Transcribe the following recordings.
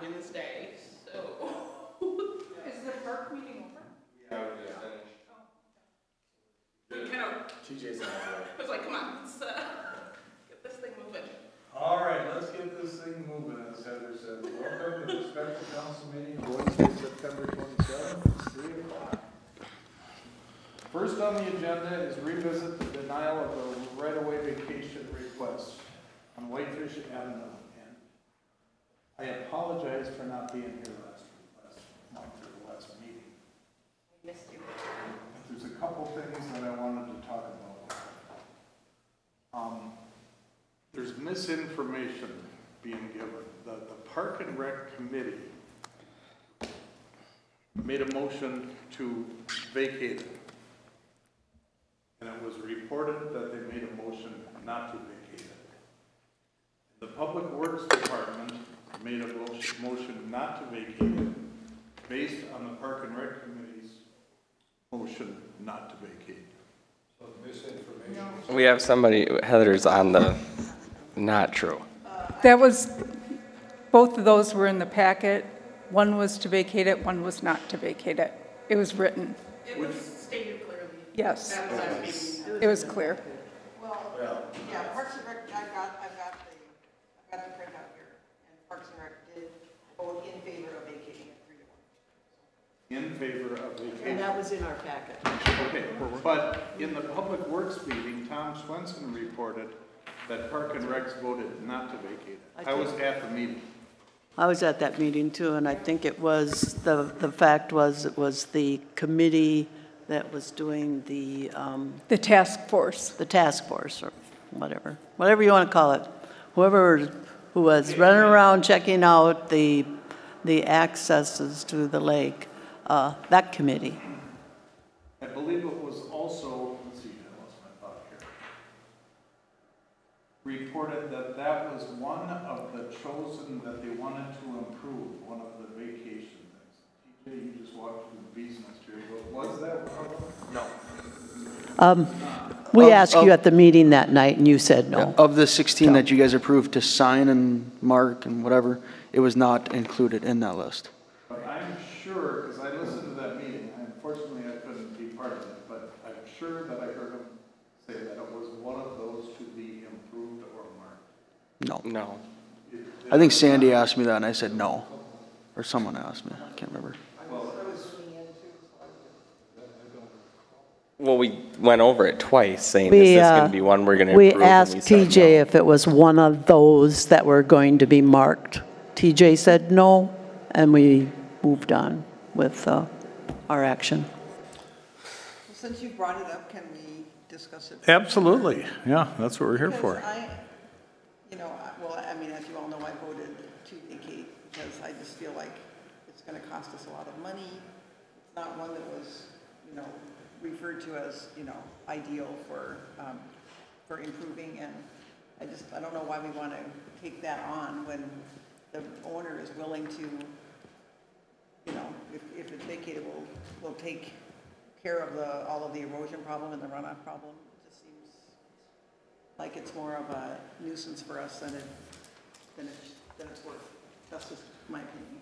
Wednesday, so. Is the park meeting over? Yeah, we just finished. We kind of, TJ's on his way. I was like, come on, let's get this thing moving. All right, let's get this thing moving, as Heather said. Welcome to the special council meeting, Wednesday, September 27th, 3 o'clock. First on the agenda is revisit the denial of a right-of-way vacation request on Whitefish Avenue. And I apologize for not being here last month or the last meeting. I missed you. There's a couple things that I wanted to talk about. There's misinformation being given. The Park and Rec Committee made a motion to vacate it. And it was reported that they made a motion not to vacate it. The Public Works Department made a motion not to vacate it based on the Park and Rec Committee's motion not to vacate. So misinformation. We have somebody, Heather's on the, not true. That was, both of those were in the packet. One was to vacate it, one was not to vacate it. It was written. It was stated clearly. Yes, That was our meeting. it was clear. Well, yeah, Parks and Rec, I've got the printout here, and Parks and Rec did vote in favor of vacating it 3-1. In favor of vacation. And that was in our packet. Okay, but in the Public Works meeting, Tom Swenson reported that Park and Recs voted not to vacate it. I was at the meeting. I was at that meeting too, and I think it was, the fact was, it was the committee that was doing the task force. task force, or whatever you want to call it. Whoever who was running around checking out the accesses to the lake, that committee. I believe it was also, let's see, I lost my thought here. Reported that that was one of the chosen that they wanted to improve, one of the vacation things. TJ, you just walked through the bee's nest here, but was that one of them? No. We asked you at the meeting that night, and you said no. Of the 16 that you guys approved to sign and mark and whatever, it was not included in that list. But I'm sure, because I listened to that meeting, unfortunately I couldn't be part of it, but I'm sure that I heard him say that it was one of those to be improved or marked. No. No. I think Sandy asked me that, and I said no. Or someone asked me. I can't remember. Well, we went over it twice, saying this is going to be one we're going to improve. We asked TJ if it was one of those that were going to be marked. TJ said no, and we moved on with our action. Since you brought it up, can we discuss it? Absolutely, yeah, that's what we're here for. Because I mean, as you all know, I voted to vacate because I just feel like it's going to cost us a lot of money. It's not one that was, referred to as, ideal for improving, and I don't know why we want to take that on when the owner is willing to, if it's vacated, we'll take care of all of the erosion problem and the runoff problem. It just seems like it's more of a nuisance for us than it's worth. That's just my opinion.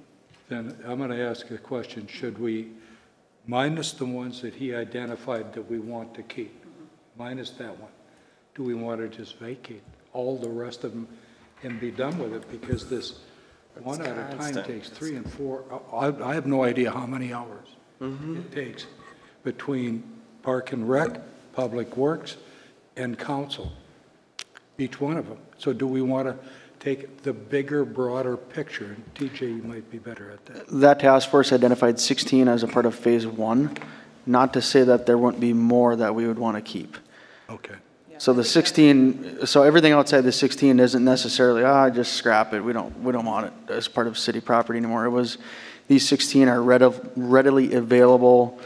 Then I'm going to ask a question. Should we, minus the ones that he identified that we want to keep, minus that one, do we want to just vacate all the rest of them and be done with it? Because this one at a time takes 3 and 4. I have no idea how many hours it takes between Park and Rec, Public Works, and Council, each one of them. So do we want to take the bigger, broader picture? And TJ, you might be better at that. That task force identified 16 as a part of phase 1, not to say that there wouldn't be more that we would want to keep. Okay. So the 16, so everything outside the 16 isn't necessarily, just scrap it. We don't want it as part of city property anymore. It was, these 16 are readily available.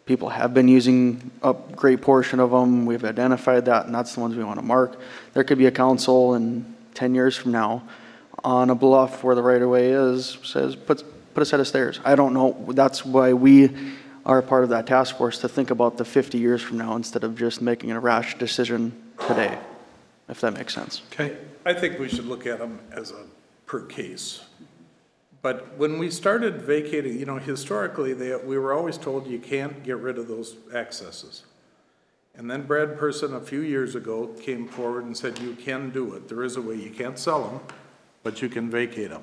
People have been using a great portion of them. We've identified that, and that's the ones we want to mark. There could be a council in 10 years from now on a bluff where the right-of-way is, says, put a set of stairs. I don't know. That's why we are a part of that task force, to think about the 50 years from now instead of just making a rash decision today, if that makes sense. Okay. I think we should look at them as a per case But when we started vacating, you know, historically, we were always told you can't get rid of those accesses. And then Brad Person a few years ago came forward and said, you can do it. There is a way. You can't sell them, but you can vacate them.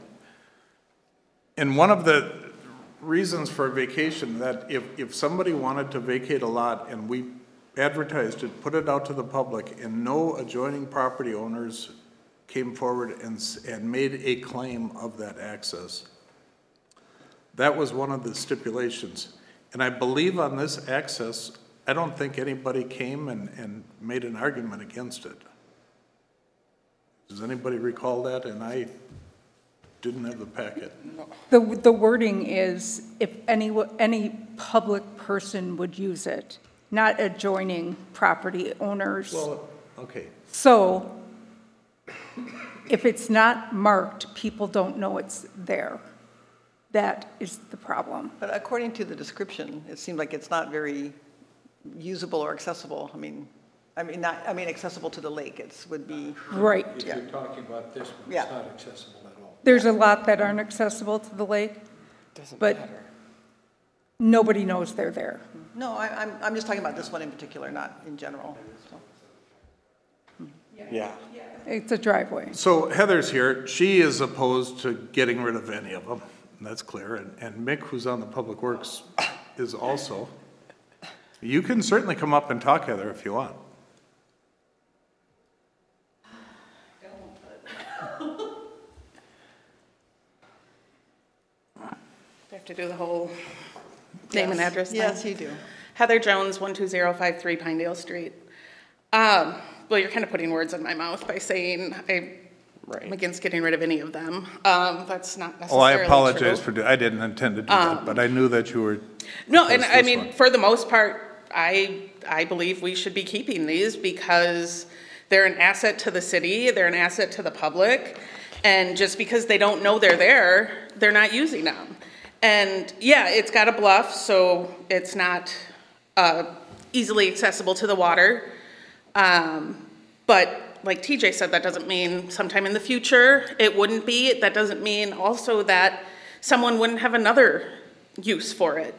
And one of the reasons for vacation, that if somebody wanted to vacate a lot and we advertised it, put it out to the public, and no adjoining property owners came forward and made a claim of that access, that was one of the stipulations. And I believe on this access, I don't think anybody came and made an argument against it. Does anybody recall that? And I didn't have the packet. The wording is if any public person would use it, not adjoining property owners. Well, okay. So if it's not marked, people don't know it's there. That is the problem. But according to the description, it seemed like it's not very usable or accessible. I mean, accessible to the lake, would be. Right. If you're talking about this one, Yeah. it's not accessible at all. There's a lot that aren't accessible to the lake, but nobody knows they're there. No, I'm just talking about this one in particular, not in general. So. Yeah. It's a driveway. So Heather's here. She is opposed to getting rid of any of them. And that's clear. And Mick, who's on the Public Works, is also. You can certainly come up and talk, Heather, if you want. Do I have to do the whole name and address thing? Yes, you do. Heather Jones, 12053 Pinedale Street. Well, you're kind of putting words in my mouth by saying I'm against getting rid of any of them. That's not necessarily true. Oh, I apologize for I didn't intend to do that, but I knew that you were. No, and I this mean, one. for the most part, I believe we should be keeping these because they're an asset to the city, they're an asset to the public, and just because they don't know they're there, they're not using them. And yeah, it's got a bluff, so it's not easily accessible to the water. But like TJ said, that doesn't mean sometime in the future it wouldn't be. That doesn't mean also that someone wouldn't have another use for it.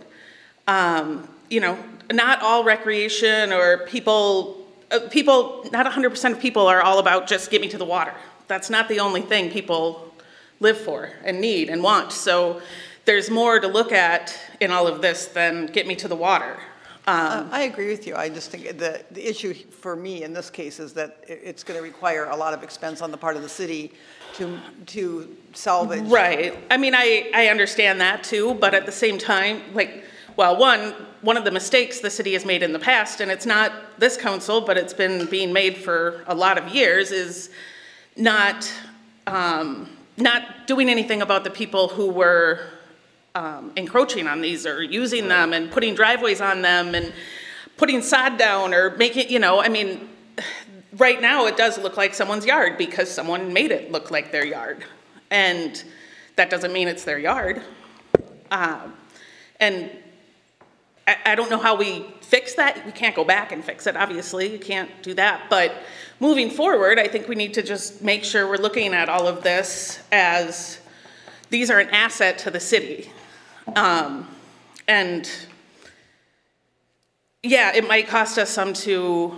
You know, not all recreation or people, not 100% of people are all about just get me to the water. That's not the only thing people live for and need and want. So there's more to look at in all of this than get me to the water. I agree with you. I just think the issue for me in this case is that it's going to require a lot of expense on the part of the city to salvage. Right. I mean, I understand that too, but at the same time, like, well, one of the mistakes the city has made in the past, and it's not this council, but it's been being made for a lot of years, is not doing anything about the people who were encroaching on these or using them and putting driveways on them and putting sod down or making, you know, I mean, right now it does look like someone's yard because someone made it look like their yard. And that doesn't mean it's their yard. And I don't know how we fix that. We can't go back and fix it, obviously. You can't do that. But moving forward, I think we need to just make sure we're looking at all of this as these are an asset to the city. And yeah, it might cost us some to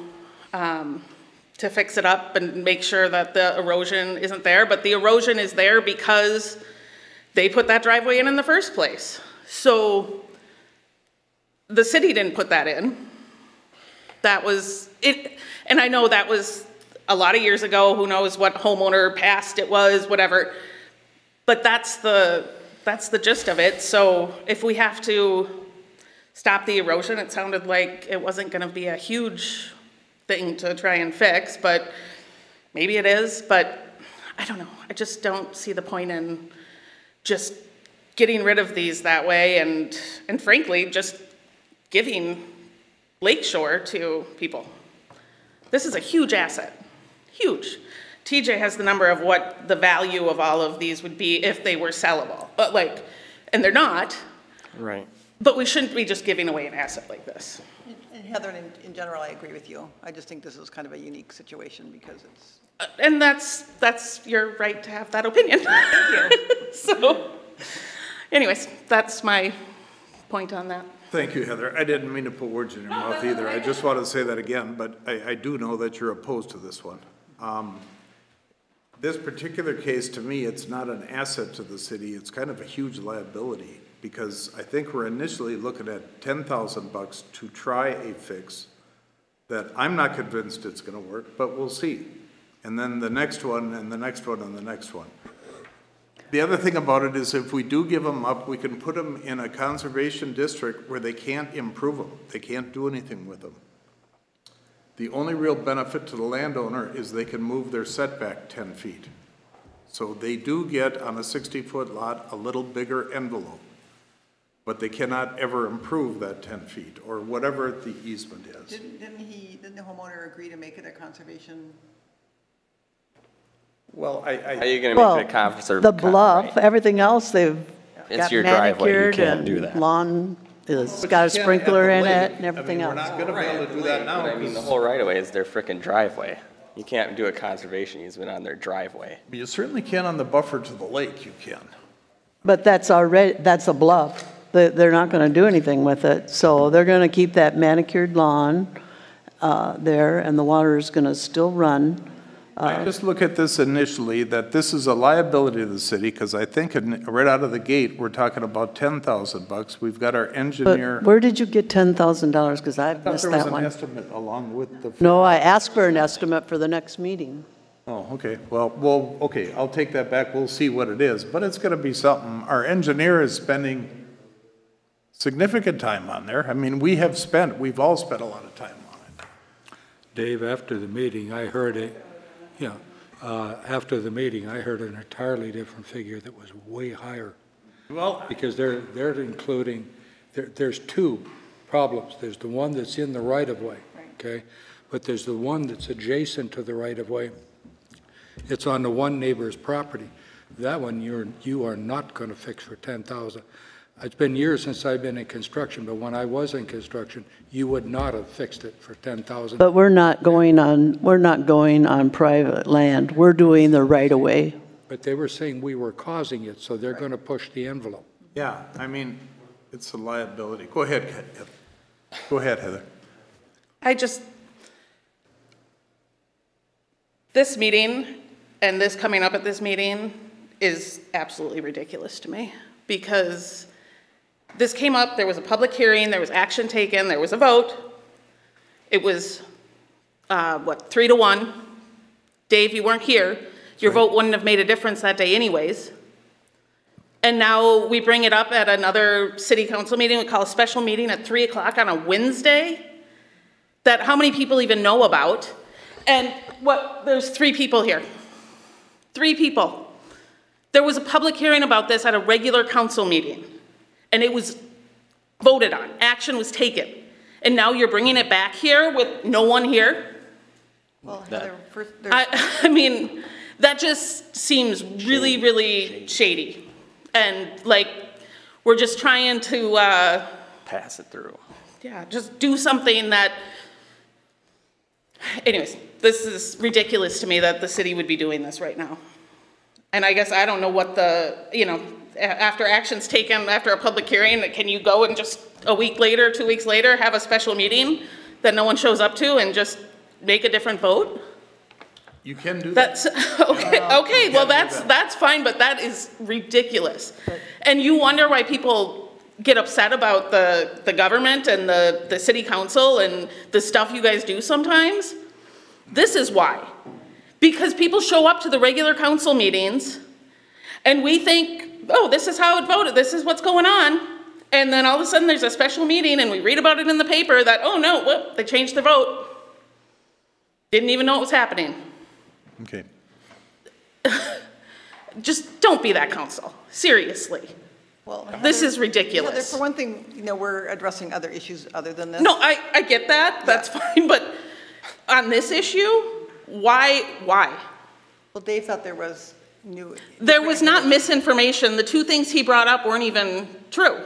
fix it up and make sure that the erosion isn't there, but the erosion is there because they put that driveway in the first place. So the city didn't put that in. That was it, and I know that was a lot of years ago. Who knows what homeowner passed it was, whatever. But that's the gist of it. So if we have to stop the erosion, it sounded like it wasn't going to be a huge thing to try and fix, but maybe it is. But I don't know. I just don't see the point in just getting rid of these that way, and frankly, just giving Lakeshore to people. This is a huge asset, huge. TJ has the number of what the value of all of these would be if they were sellable, but and they're not. Right. But we shouldn't be just giving away an asset like this. And Heather, in general, I agree with you. I just think this is kind of a unique situation because it's. And that's your right to have that opinion. Thank you. So. Anyways, that's my point on that. Thank you, Heather. I didn't mean to put words in your mouth either. I just wanted to say that again, but I do know that you're opposed to this one. This particular case, to me, it's not an asset to the city. It's kind of a huge liability because I think we're initially looking at $10,000 to try a fix that I'm not convinced it's going to work, but we'll see. And then the next one and the next one and the next one. The other thing about it is if we do give them up, we can put them in a conservation district where they can't improve them. They can't do anything with them. The only real benefit to the landowner is they can move their setback 10 feet. So they do get on a 60-foot lot a little bigger envelope, but they cannot ever improve that 10 feet or whatever the easement is. Didn't the homeowner agree to make it a conservation? Well, How are you going to Well, make it a conference or? the bluff, everything else, they've It's got your driveway, you manicured can't do that. and lawn is, got a sprinkler in it and everything We're else. not gonna be able to do that now. But I mean, the whole right of way is their frickin' driveway. You can't do a conservation easement on their driveway. You certainly can on the buffer to the lake, you can. But that's already, that's a bluff. They're not going to do anything with it. So they're going to keep that manicured lawn there, and the water is going to still run. I just look at this initially, that this is a liability to the city, because I think right out of the gate, we're talking about $10,000. We've got our engineer. But where did you get $10,000? Because I've I thought missed there was that an one. estimate along with the. No, I asked for an estimate for the next meeting. Oh, okay, well, okay, I'll take that back, we'll see what it is, but it's gonna be something. Our engineer is spending significant time on there. I mean, we've all spent a lot of time on it. Dave, after the meeting, I heard after the meeting, I heard an entirely different figure that was way higher. Well, Because they're including, there's two problems. There's the one that's in the right-of-way, okay? But there's the one that's adjacent to the right-of-way. It's on the one neighbor's property. That one you are not going to fix for $10,000. It's been years since I've been in construction, but when I was in construction, you would not have fixed it for $10,000. But we're not going on private land. We're doing the right-of-way. But they were saying we were causing it, so they're going to push the envelope. yeah, I mean, it's a liability. Go ahead, Heather. Go ahead, Heather. This meeting and this coming up at this meeting is absolutely ridiculous to me because this came up, there was a public hearing, there was action taken, there was a vote. It was, 3-1. Dave, you weren't here. Your vote wouldn't have made a difference that day anyways. And now we bring it up at another city council meeting. We call a special meeting at 3 o'clock on a Wednesday that how many people even know about? And there's 3 people here. 3 people. There was a public hearing about this at a regular council meeting, and it was voted on. Action was taken. And now you're bringing it back here with no one here? Well, Heather, first, I mean, that just seems really, really shady. And like, we're just trying to, Pass it through. yeah, just do something that, anyways, this is ridiculous to me that the city would be doing this right now. And I guess I don't know what after action's taken, after a public hearing, can you go and just a week later, 2 weeks later, have a special meeting that no one shows up to and just make a different vote? You can do that. That's, okay, well, that's fine, but that is ridiculous. And you wonder why people get upset about the government and the city council and the stuff you guys do sometimes? This is why. Because people show up to the regular council meetings and we think, oh, this is how it voted, this is what's going on. And then all of a sudden there's a special meeting and we read about it in the paper that, oh no, whoop, they changed their vote. Didn't even know it was happening. Okay. Just don't be that council, seriously. well, This Heather- is ridiculous. Heather, for one thing, we're addressing other issues other than this. No, I get that, that's fine, but on this issue, why? Well, Dave thought there was new. There was not misinformation. The 2 things he brought up weren't even true.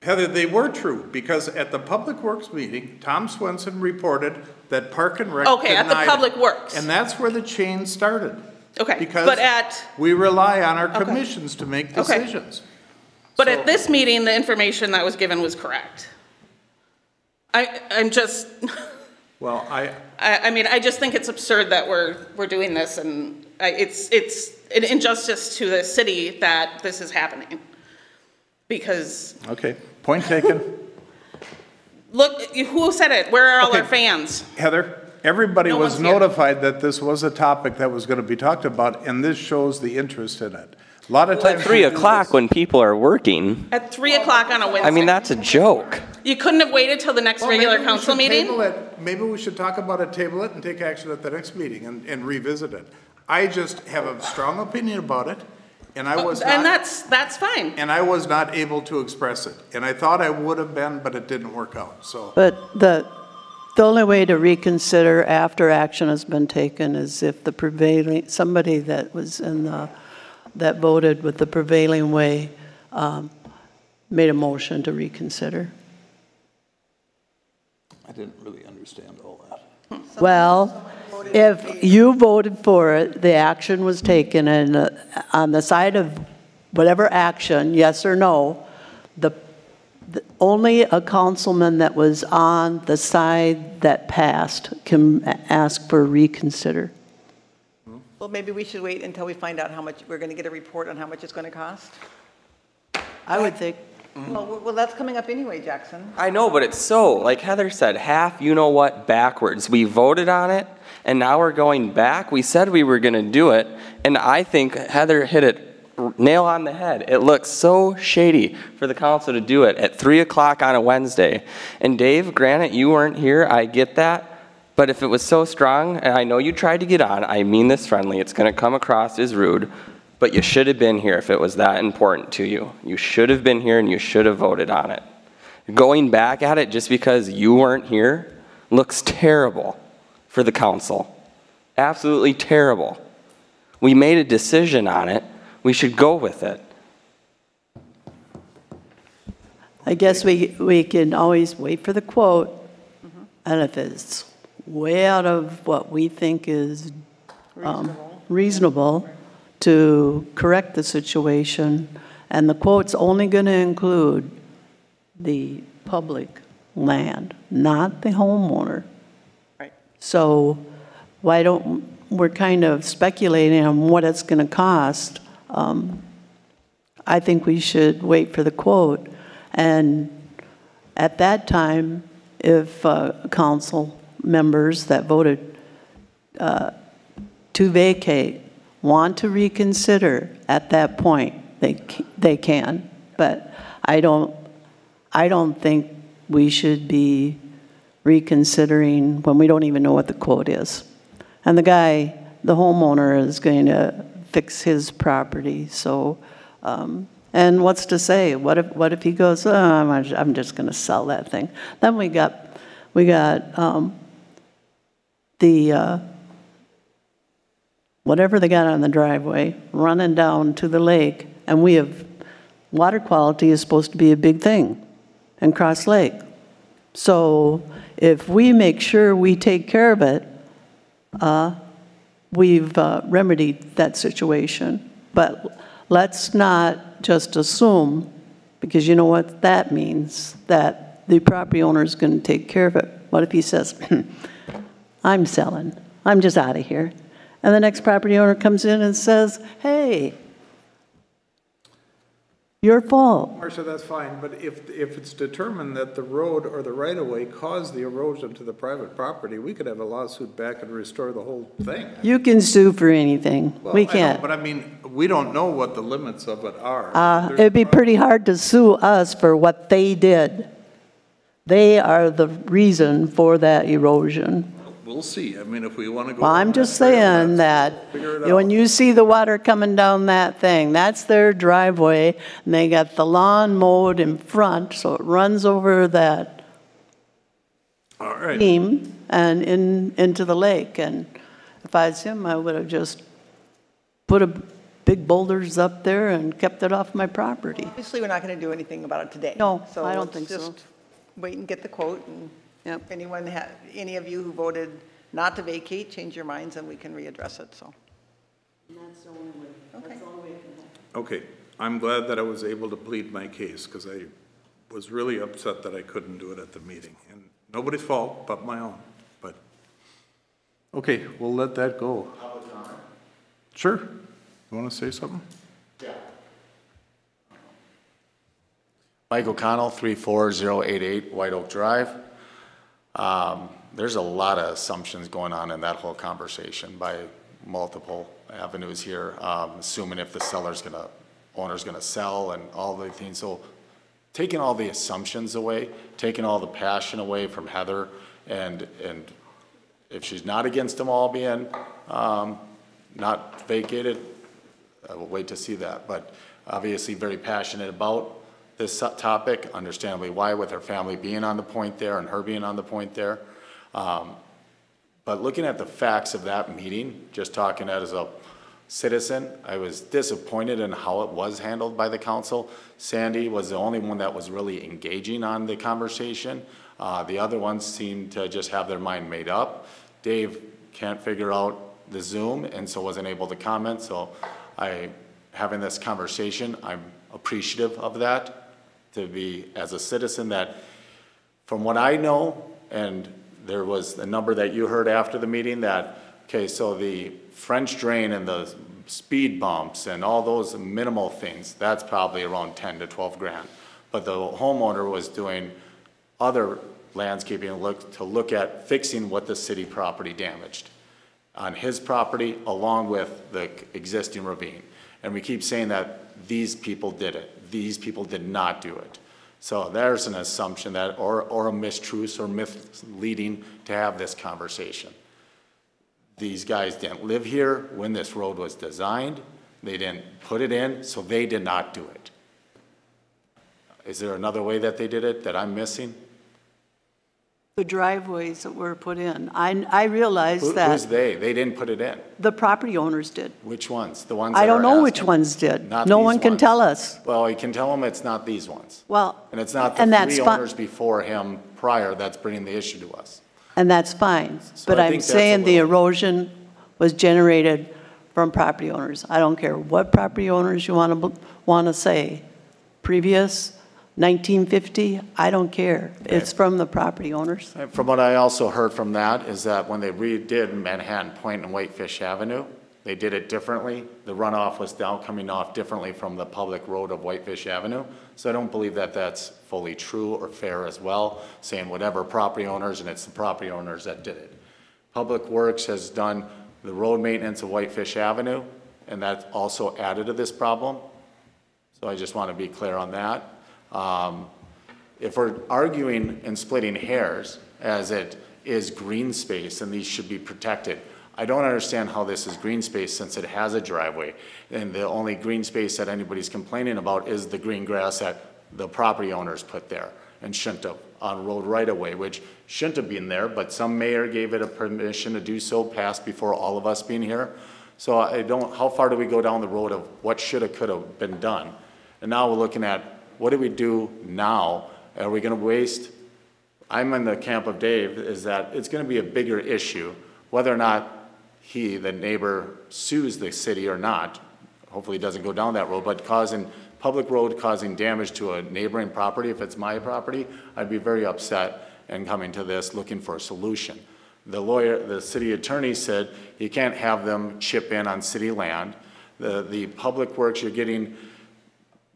Heather, they were true, because at the Public Works meeting, Tom Swenson reported that Park and Rec Okay, at the denied it. Public Works. And that's where the chain started. Okay, Because but at, we rely on our commissions to make decisions. but So- at this meeting, the information that was given was correct. I'm just, Well, I mean, I just think it's absurd that we're doing this, and it's an injustice to the city that this is happening. Because, okay, point taken. look, who said it? Where are all our Okay. fans? Heather, everybody No was one's here. notified that this was a topic that was going to be talked about, and this shows the interest in it. A lot of times. At 3 we do o'clock this- when people are working, At 3 o'clock on a Wednesday. I mean, that's a joke. You couldn't have waited till the next Well, regular maybe we council should meeting? table it. Maybe we should talk about it, table it, and take action at the next meeting and revisit it. I just have a strong opinion about it, and I was And not, that's fine. and I was not able to express it. And I thought I would have been, but it didn't work out, so. But the only way to reconsider after action has been taken is if the prevailing, somebody that was in the, that voted with the prevailing way made a motion to reconsider. I didn't really understand all that. Well, if you voted for it, the action was taken, and on the side of whatever action, yes or no, only a councilman that was on the side that passed can ask for reconsider. Well, maybe we should wait until we find out how much, we're going to get a report on how much it's going to cost. I would think. Well, that's coming up anyway, Jackson. I know, but it's so, like Heather said, half you know what backwards. We voted on it, and now we're going back. We said we were going to do it, and I think Heather hit it nail on the head. It looks so shady for the council to do it at 3 o'clock on a Wednesday. And Dave, granted, you weren't here. I get that. But if it was so strong, and I know you tried to get on, I mean this friendly, it's going to come across as rude, but you should have been here if it was that important to you. You should have been here and you should have voted on it. Going back at it just because you weren't here looks terrible for the council. Absolutely terrible. We made a decision on it. We should go with it. I guess we can always wait for the quote, and if it's way out of what we think is reasonable to correct the situation, and the quote's only going to include the public land, not the homeowner. Right. So why don't, we're kind of speculating on what it's going to cost. I think we should wait for the quote. And at that time, if council members that voted to vacate want to reconsider at that point, they can. But I don't think we should be reconsidering when we don't even know what the quote is. And the guy, the homeowner, is going to fix his property. So, and what's to say? What if he goes, oh, I'm just going to sell that thing? Then we got the whatever they got on the driveway running down to the lake, and we have water quality is supposed to be a big thing in Cross Lake. So if we make sure we take care of it, we've remedied that situation. But let's not just assume, because you know what that means, that the property owner is going to take care of it. What if he says, I'm selling, I'm just out of here. And the next property owner comes in and says, hey, your fault. Marcia, that's fine, but if it's determined that the road or the right-of-way caused the erosion to the private property, we could have a lawsuit back and restore the whole thing. You can sue for anything. Well, We I know, can't. but I mean, we don't know what the limits of it are. It'd be pretty hard to sue us for what they did. They are the reason for that erosion. We'll see. I mean, if we want to go. Well, I'm down just that trail, saying let's that figure it when out. you see the water coming down that thing, that's their driveway, and they got the lawn mowed in front, so it runs over that All right. beam and into the lake. And if I was him, I would have just put big boulders up there and kept it off my property. Obviously, we're not going to do anything about it today. No, I don't think so. let's just wait and get the quote, and Yep. if any of you who voted not to vacate, change your minds, and we can readdress it, so. And that's the only way, that's the only way it can happen. Okay, I'm glad that I was able to plead my case, because I was really upset that I couldn't do it at the meeting. And nobody's fault but my own, but, okay, we'll let that go. Public comment? Sure. You want to say something? Mike O'Connell, 34088 White Oak Drive. There's a lot of assumptions going on in that whole conversation by multiple avenues here, assuming if the owner's gonna sell and all the things. So taking all the assumptions away, taking all the passion away from Heather, and if she's not against them all being not vacated, I will wait to see that. But obviously very passionate about this topic, understandably why, with her family being on the point there and her being on the point there. But looking at the facts of that meeting, just talking as a citizen, I was disappointed in how it was handled by the council. Sandy was the only one that was really engaging on the conversation. The other ones seemed to just have their mind made up. Dave can't figure out the Zoom and so wasn't able to comment. So having this conversation, I'm appreciative of that, to be as a citizen that, from what I know, and there was the number that you heard after the meeting that, okay, so the French drain and the speed bumps and all those minimal things, that's probably around 10 to 12 grand. But the homeowner was doing other landscaping to look at fixing what the city property damaged on his property along with the existing ravine. And we keep saying that these people did it. These people did not do it. So there's an assumption that, or a mistruth or misleading to have this conversation. These guys didn't live here when this road was designed. They didn't put it in, so they did not do it. Is there another way that they did it that I'm missing? The driveways that were put in, I realize Who's that they? They didn't put it in. the property owners did. Which ones? The ones I that don't are know which asking? ones did. Not No these one can ones. tell us. Well, you can tell them it's not these ones. Well, And it's not the and that's three fine. owners before him prior that's bringing the issue to us. And that's fine. So But I I'm think that's a saying the little- erosion was generated from property owners. I don't care what property owners you want to say. Previous, 1950, I don't care. It's from the property owners. From what I also heard from that is that when they redid Manhattan Point and Whitefish Avenue, they did it differently. The runoff was coming off differently from the public road of Whitefish Avenue. So I don't believe that that's fully true or fair as well, saying whatever property owners, and it's the property owners that did it. Public Works has done the road maintenance of Whitefish Avenue, and that's also added to this problem. So I just want to be clear on that. If we're arguing and splitting hairs as it is green space and these should be protected, I don't understand how this is green space since it has a driveway. And the only green space that anybody's complaining about is the green grass that the property owners put there and shouldn't have on road right away, which shouldn't have been there, but some mayor gave it a permission to do so, passed before all of us being here. So how far do we go down the road of what should have, could have been done? And now we're looking at, what do we do now? Are we gonna waste? I'm in the camp of Dave, is that it's gonna be a bigger issue, whether or not the neighbor sues the city or not. Hopefully it doesn't go down that road, but public road causing damage to a neighboring property, if it's my property, I'd be very upset and coming to this looking for a solution. The city attorney said you can't have them chip in on city land. The public works, you're getting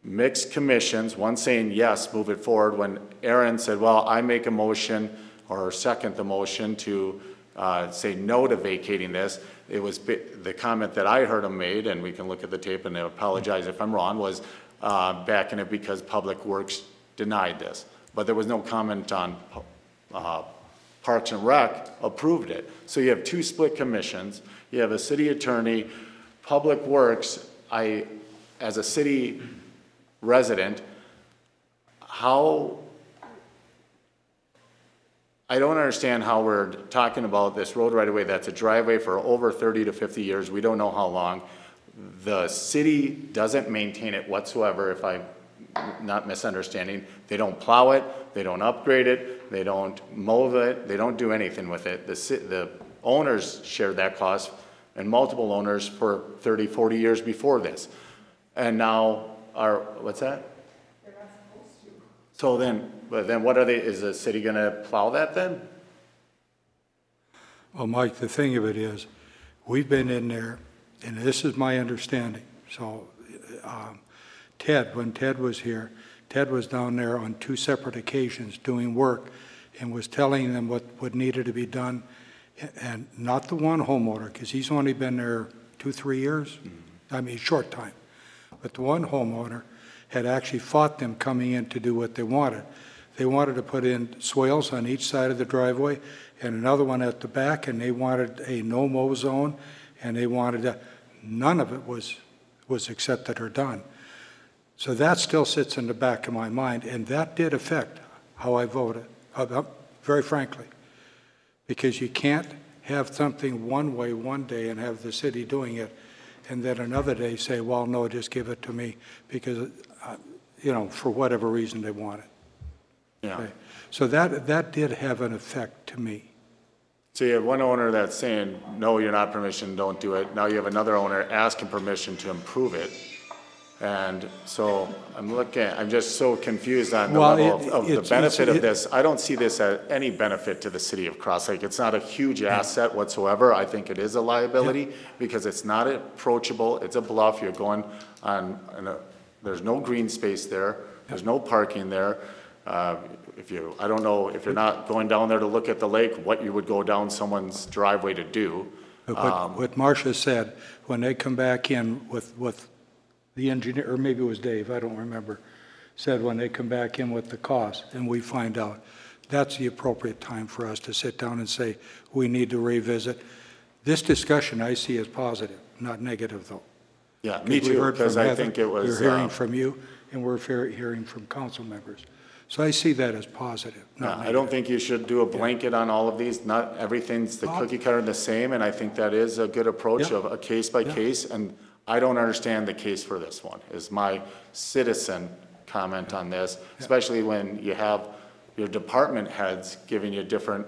mixed commissions, one saying yes, move it forward, when Aaron said, well, I make a motion or second the motion to say no to vacating this. It was the comment that I heard him made, and we can look at the tape and I apologize if I'm wrong, was backing it because Public Works denied this. But there was no comment on Parks and Rec approved it. So you have two split commissions. You have a city attorney, Public Works. As a city resident, I don't understand how we're talking about this road right away that's a driveway for over 30 to 50 years. We don't know how long. The city doesn't maintain it whatsoever, if I'm not misunderstanding. They don't plow it, they don't upgrade it, they don't mow it, they don't do anything with it. The owners share that cost and multiple owners for 30, 40 years before this. And now what's that? They're not supposed to. So then what are they, is the city gonna plow that then? Well, Mike, the thing of it is, we've been in there, and this is my understanding. So Ted, when Ted was here, Ted was down there on 2 separate occasions doing work and was telling them what needed to be done, and not the one homeowner, because he's only been there 2-3 years, I mean, short time. But the one homeowner had actually fought them coming in to do what they wanted. They wanted to put in swales on each side of the driveway and another one at the back, and they wanted a no-mow zone, and they wanted none of it was accepted or done. So that still sits in the back of my mind, and that did affect how I voted, very frankly, because you can't have something one way one day and have the city doing it, and then another day say, well, no, just give it to me because, for whatever reason they want it. Yeah. Okay. So that did have an effect to me. So you have one owner that's saying, no, you're not permission, don't do it. Now you have another owner asking permission to improve it. And so I'm just so confused on the level of the benefit of this. I don't see this as any benefit to the city of Cross Lake. It's not a huge asset whatsoever. I think it is a liability because it's not approachable. It's a bluff. You're going on, there's no green space there. There's no parking there. I don't know if you're not going down there to look at the lake, what you would go down someone's driveway to do. What Marcia said, when they come back in with the engineer, or maybe it was Dave, I don't remember, said when they come back in with the cost and we find out, that's the appropriate time for us to sit down and say, we need to revisit. This discussion I see as positive, not negative though. Yeah, me too, because I think it was. We're hearing from you and we're hearing from council members. So I see that as positive, not negative. I don't think you should do a blanket on all of these. Not everything's the cookie cutter the same, and I think that is a good approach of a case by case. And I don't understand the case for this one, is my citizen comment on this, especially when you have your department heads giving you different,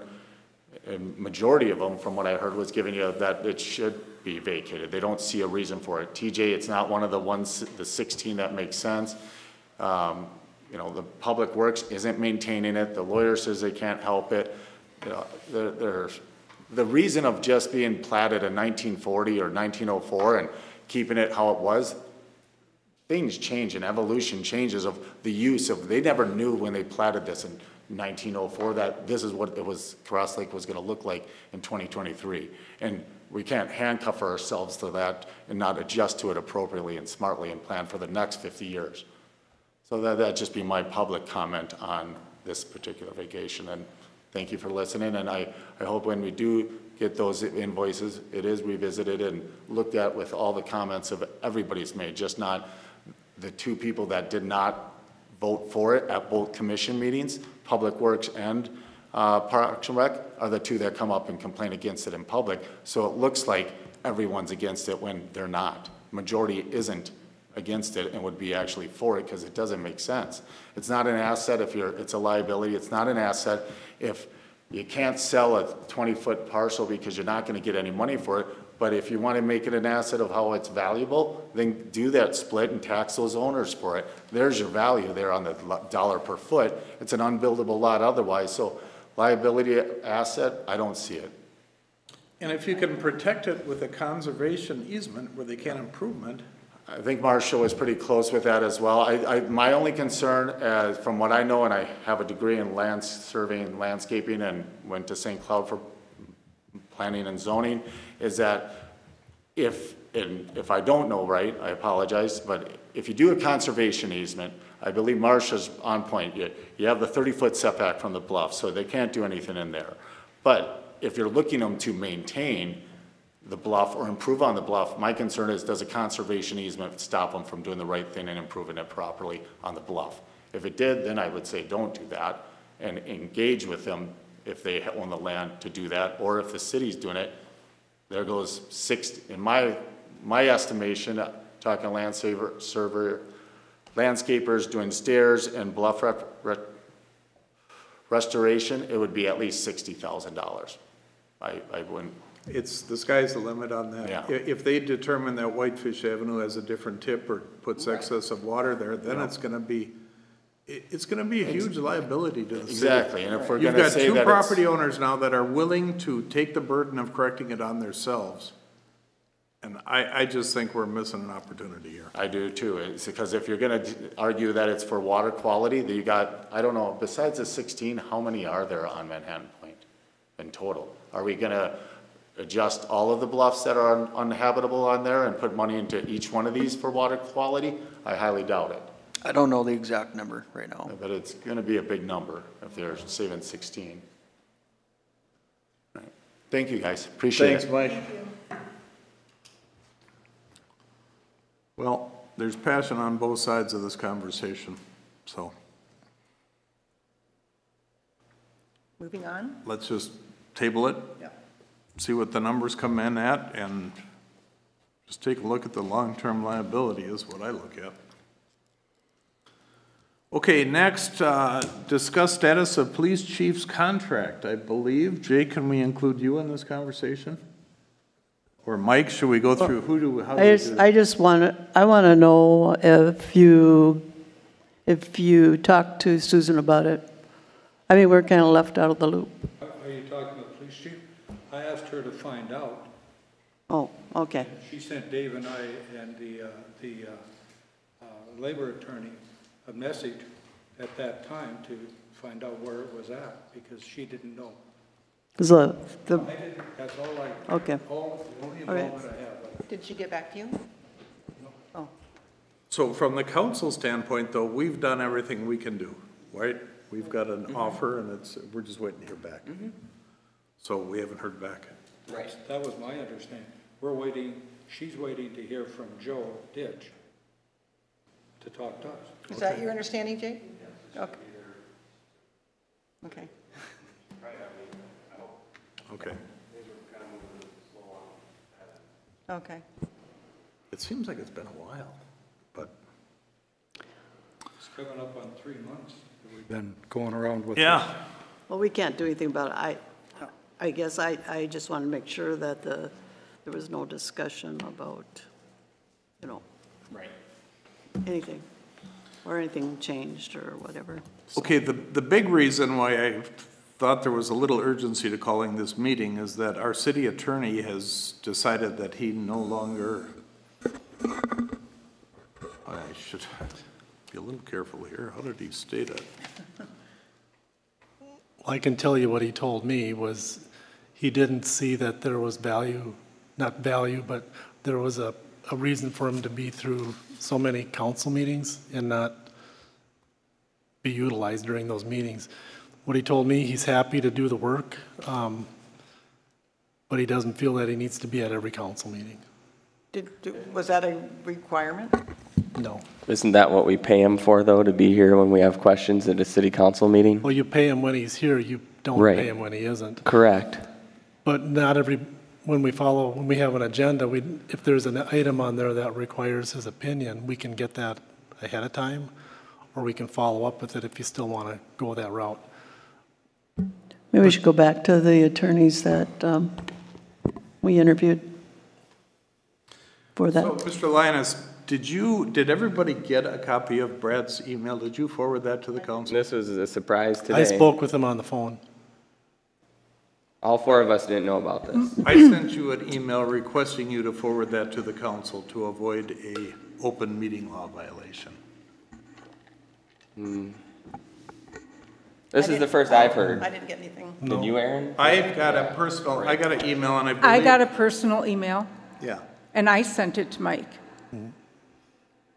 majority of them, from what I heard, was giving you that it should be vacated. They don't see a reason for it. TJ, it's not one of the ones, the 16 that makes sense. The Public Works isn't maintaining it. The lawyer says they can't help it. The reason of just being platted in 1940 or 1904 and keeping it how it was, things change and evolution changes of the use of, they never knew when they platted this in 1904 that this is what it was, Cross Lake was going to look like in 2023. And we can't handcuff ourselves to that and not adjust to it appropriately and smartly and plan for the next 50 years. So that'd just be my public comment on this particular vacation. And thank you for listening. And I hope when we do get those invoices, it is revisited and looked at with all the comments of everybody's made, just not the 2 people that did not vote for it at both commission meetings. Public Works and Parks and Rec are the 2 that come up and complain against it in public. So it looks like everyone's against it when they're not. Majority isn't against it and would be actually for it because it doesn't make sense. It's not an asset if it's a liability. It's not an asset if you can't sell a 20-foot parcel because you're not going to get any money for it. But if you want to make it an asset of how it's valuable, then do that split and tax those owners for it. There's your value there on the dollar per foot. It's an unbuildable lot otherwise. So liability asset, I don't see it. And if you can protect it with a conservation easement where they can improvement. I think Marshall was pretty close with that as well. My only concern, from what I know, and I have a degree in land surveying and landscaping and went to St. Cloud for planning and zoning, is that if I don't know right, I apologize, but if you do a conservation easement, I believe Marcia's on point. You have the 30-foot setback from the bluff, so they can't do anything in there. But if you're looking them to maintain the bluff or improve on the bluff, my concern is, does a conservation easement stop them from doing the right thing and improving it properly on the bluff? If it did, then I would say don't do that and engage with them if they own the land to do that, or if the city's doing it, there goes 60, in my estimation, talking landscapers doing stairs and bluff restoration, it would be at least $60,000. I wouldn't It's, the sky's the limit on that. Yeah. If they determine that Whitefish Avenue has a different tip or puts excess of water there, then it's gonna be, it's gonna be a huge liability to the city. Exactly, and if we're You've gonna got say two that property it's, owners now that are willing to take the burden of correcting it on themselves. And I just think we're missing an opportunity here. I do too, it's because if you're gonna argue that it's for water quality, that you got, I don't know, besides the 16, how many are there on Manhattan Point in total? Are we gonna adjust all of the bluffs that are uninhabitable on there and put money into each one of these for water quality? I highly doubt it, I don't know the exact number right now. but it's gonna be a big number if they're saving 16. Right. Thank you, guys, appreciate it. Thanks, Mike. Well, there's passion on both sides of this conversation, so Moving on? let's just table it, Yeah. see what the numbers come in at, and just take a look at the long-term liability is what I look at. Okay, next, discuss status of police chief's contract, I believe. Jay, can we include you in this conversation? Or Mike, should we go through, how do we do? I just want to know if you talked to Susan about it. I mean, we're kind of left out of the loop. Are you talking to the police chief? I asked her to find out. Oh, okay. She sent Dave and I and the labor attorney a message at that time to find out where it was at, because she didn't know. That's I didn't, that's all I, okay. the only All right. involvement I have. Did she get back to you? Oh, So from the council standpoint, though, we've done everything we can do, right? We've got an offer, and we're just waiting to hear back. So we haven't heard back. Right. That was my understanding. We're waiting, she's waiting to hear from Joe Ditch to talk to us. is that your understanding, Jay? Okay. Okay. Okay. Okay. It seems like it's been a while, but. It's coming up on 3 months that we've been going around with. Yeah. Well, we can't do anything about it. I guess I just want to make sure that there was no discussion about, Right. anything, or anything changed or whatever. Okay, the big reason why I thought there was a little urgency to calling this meeting is that our city attorney has decided that he no longer, I should be a little careful here. How did he state it? I can tell you what he told me was he didn't see that there was value, not value, but there was a reason for him to be through so many council meetings and not be utilized during those meetings. What he told me, he's happy to do the work, but he doesn't feel that he needs to be at every council meeting. Was that a requirement? No. Isn't that what we pay him for, though, to be here when we have questions at a city council meeting? Well, you pay him when he's here, you don't Right. pay him when he isn't. Correct. But not every, when we have an agenda, if there's an item on there that requires his opinion, we can get that ahead of time, or we can follow up with it if you still want to go that route. Maybe we should go back to the attorneys that we interviewed for that. So, Mr. Linus, did everybody get a copy of Brad's email? Did you forward that to the council? This was a surprise today. I spoke with him on the phone. All four of us didn't know about this. I sent you an email requesting you to forward that to the council to avoid a open meeting law violation. This is the first I've heard. I didn't get anything. Did you, Aaron? I got an email and I believe. I got a personal email, Yeah, and I sent it to Mike.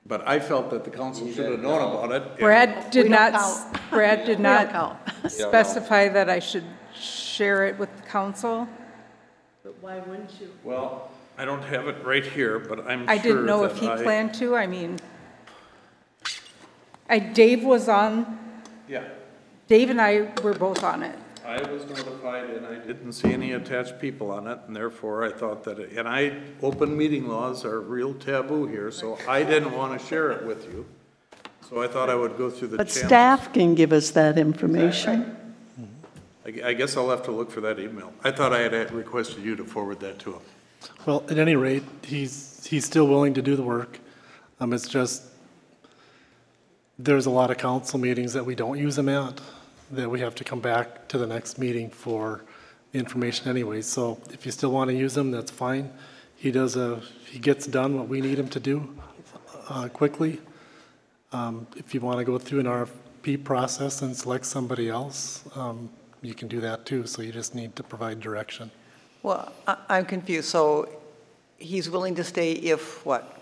but I felt that the council should have known about it. Brad did We don't not, count. Brad did We don't not count. specify that I should share it with the council. But why wouldn't you? Well, I don't have it right here, but I'm sure I didn't know if that he I- planned to, I mean, Dave was on, Yeah, Dave and I were both on it. I was notified and I didn't see any attached people on it, and therefore I thought that, open meeting laws are real taboo here, so I didn't want to share it with you. So I thought I would go through the But channels. staff can give us that information. I guess I'll have to look for that email. I thought I had requested you to forward that to him. Well, at any rate, he's still willing to do the work. It's just, there's a lot of council meetings that we don't use him at, that we have to come back to the next meeting for the information anyway. So if you still want to use him, that's fine. He gets done what we need him to do quickly. If you want to go through an RFP process and select somebody else, you can do that too. So you just need to provide direction. Well, I'm confused. So he's willing to stay if what?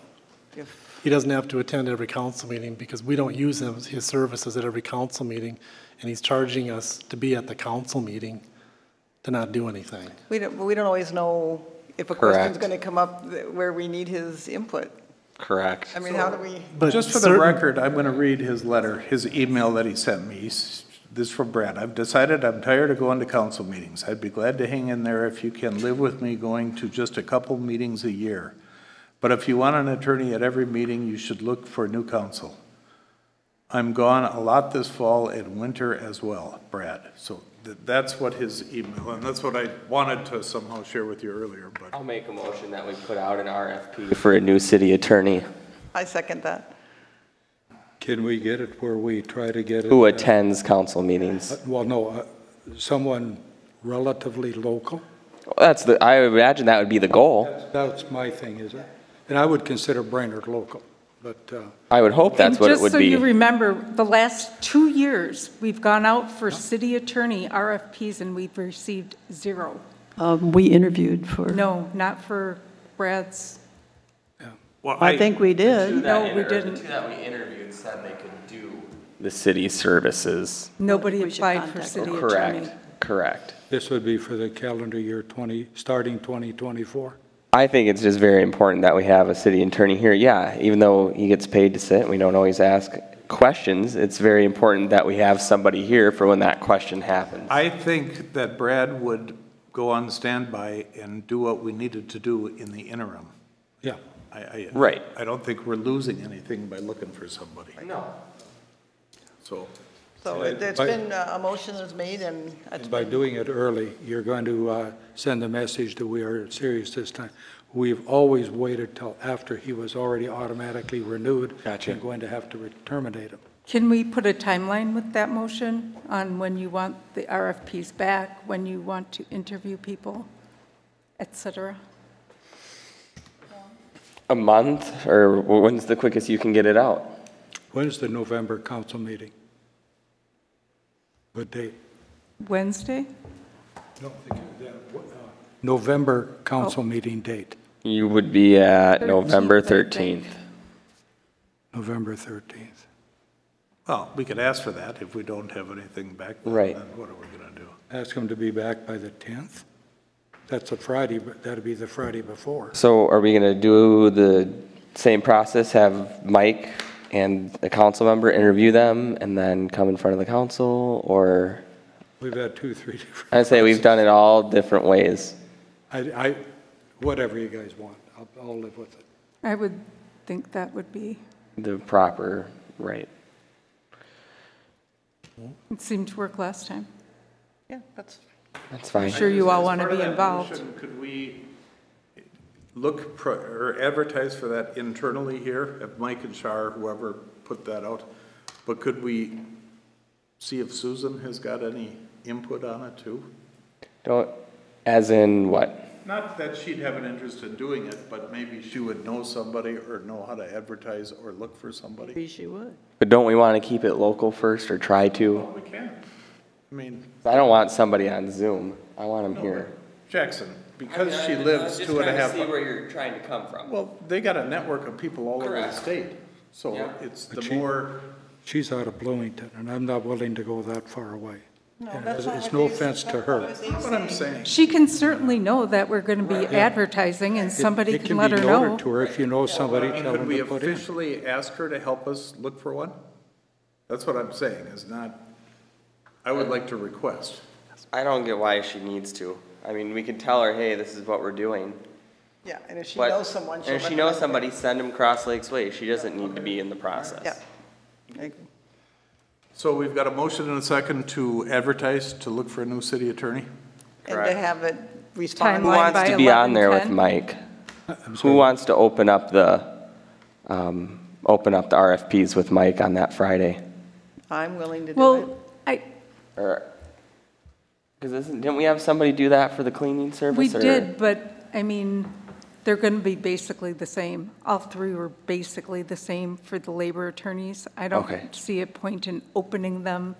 If, He doesn't have to attend every council meeting because we don't use his services at every council meeting, and he's charging us to be at the council meeting to not do anything. we don't always know if a question's Correct. going to come up where we need his input. Correct. I mean, how do we? But Just for the certain- record, I'm gonna read his letter, his email that he sent me. This is from Brad. I've decided I'm tired of going to council meetings. I'd be glad to hang in there if you can live with me going to just a couple meetings a year. But if you want an attorney at every meeting, you should look for new counsel. I'm gone a lot this fall and winter as well, Brad. So that's what his email, and that's what I wanted to somehow share with you earlier, but. I'll make a motion that we put out an RFP for a new city attorney I second that. Can we get it where we try to get it? who attends council meetings. Well, no, someone relatively local? I would imagine that would be the goal. That's my thing, is it? And I would consider Brainerd local, but, I would hope that's And what it just would so you be. remember, the last 2 years, we've gone out for city attorney RFPs and we've received 0. We interviewed for. No, not for Brad's. Well, I think we did. No, we didn't. The two that we interviewed said they could do the city services. Nobody We should applied for contact city them. attorney. Correct. this would be for the calendar year starting 2024. I think it's just very important that we have a city attorney here. Yeah, even though he gets paid to sit, we don't always ask questions. It's very important that we have somebody here for when that question happens. I think that Brad would go on standby and do what we needed to do in the interim. Yeah. Right. I don't think we're losing anything by looking for somebody, No. so. So it's been, a motion is made and it's And by been, doing it early, you're going to send a message that we are serious this time. We've always waited till after he was already automatically renewed. Gotcha. And going to have to terminate him. Can we put a timeline with that motion on when you want the RFPs back, when you want to interview people, et cetera? A month, or when's the quickest you can get it out? When's the November council meeting? What date? Wednesday? No, November council Oh. meeting date, You would be at 13th, November I think. 13th. November 13th. Well, we could ask for that if we don't have anything back. Then, Right. Then what are we gonna do? Ask him to be back by the 10th? That's a Friday, but that'd be the Friday before. So are we going to do the same process, have Mike and a council member interview them and then come in front of the council, or? We've had 2-3 different. I'd say we've done it all different ways. Whatever you guys want, I'll live with it. I would think that would be, The proper, right. it seemed to work last time. yeah, that's, That's fine. I'm sure you all As want to part of be that involved. motion, could we look or advertise for that internally here, if Mike and Shar, whoever put that out? But could we see if Susan has got any input on it too? Don't, as in what? Not that she'd have an interest in doing it, but maybe she would know somebody or know how to advertise or look for somebody. Maybe she would. But don't we want to keep it local first, or try to? Well, we can. I mean, I don't want somebody on Zoom. I want them here. Jackson, because she lives 2.5. where you're trying to come from. Well, they got a network of people all over the Correct. state. So Yeah. it's the But she- more, She's out of Bloomington, and I'm not willing to go that far away. no, And that's not it's what no they- offense to that's her. not what they that's what I'm say. saying. She can certainly know that we're going to be advertising and somebody It can let her be know. noted to her if you know somebody, tell Could them we to put in. officially ask her to help us look for one? That's what I'm saying, is not, I would like to request. I don't get why she needs to. I mean, we could tell her, hey, this is what we're doing. Yeah, and if she But- knows someone, she'll And if she recommend knows somebody, send them Cross Lakes Way. She doesn't need to be in the process. Yeah. I agree. So we've got a motion and a second to advertise, to look for a new city attorney. And to have it respond. Who Timeline wants by to be on there with 11:10? Mike? Who wants to open up the RFPs with Mike on that Friday? I'm willing to do it. Well, I, Or, because didn't we have somebody do that for the cleaning service? we or- did, but, I mean, they're going to be basically the same. All three were basically the same for the labor attorneys. I Okay. don't see a point in opening them.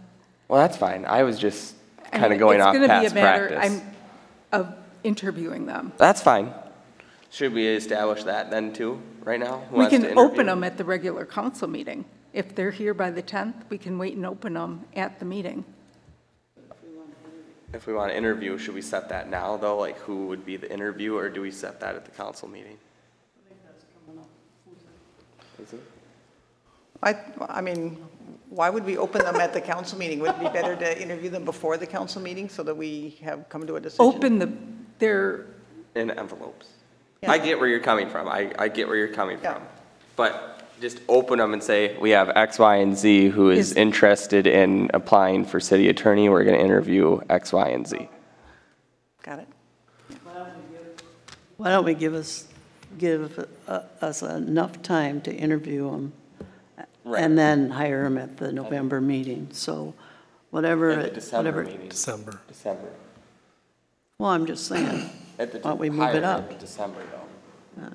Well, that's fine. I was just I kind mean, of going off It's going to be past a matter, practice. of interviewing them. That's fine. Should we establish that then too, right now? Who We wants to can interview? open them at the regular council meeting. If they're here by the 10th, we can wait and open them at the meeting. If we want to interview, should we set that now, though? Like, who would be the interview, or do we set that at the council meeting? Is it? I mean, why would we open them at the council meeting? Would it be better to interview them before the council meeting so that we have come to a decision? Open their, In envelopes. Yeah. I get where you're coming from. I get where you're coming Yeah. from. But just open them and say, we have X, Y, and Z who is interested in applying for city attorney. We're going to interview X, Y, and Z. Got it? Why don't we give us enough time to interview them Right. and then hire them at the November meeting? So whatever, At the December whatever. meeting. December. December. Well, I'm just saying, At the Why don't we move higher it up? end of December, though.